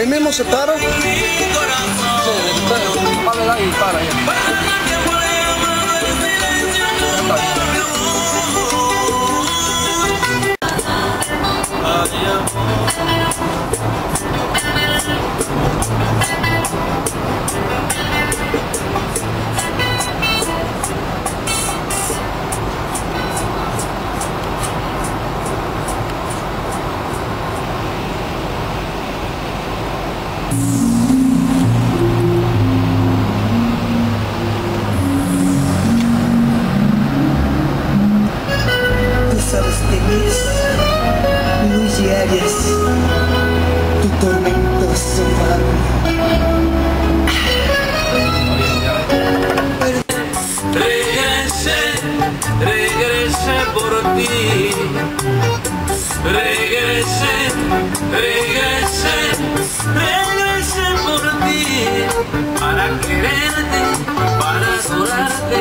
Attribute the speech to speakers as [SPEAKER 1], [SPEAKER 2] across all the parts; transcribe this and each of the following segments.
[SPEAKER 1] Ahí mismo se para. Sí, para ahí, para allá.
[SPEAKER 2] Luz diarias, tu tormentoso mami.
[SPEAKER 3] Regresé, regresé por ti. Regresé, regresé, regresé por ti. Para quererte, para adorarte.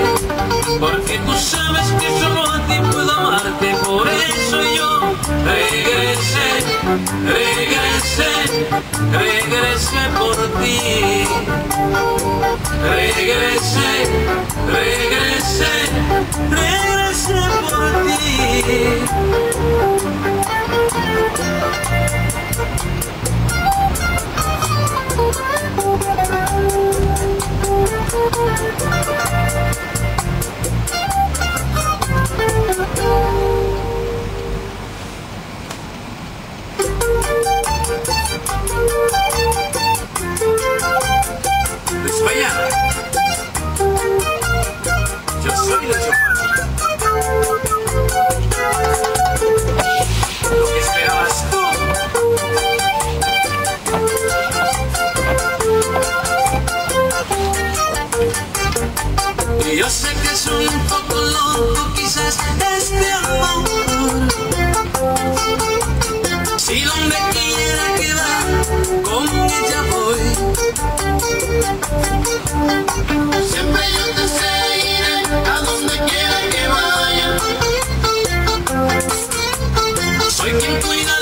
[SPEAKER 3] Porque tú sabes que solo a ti puedo amarte. Por eso yo regresé, regresé, regresé por ti. Regresé, regresé, regresé por ti. España, yo soy de Giovanni. Lo que esperabas tú. Y yo sé que soy un poco loco, quizás este amor. Si donde quiera que va, con ella voy. Siempre yo te seguiré a donde quiera que vaya. Soy quien cuida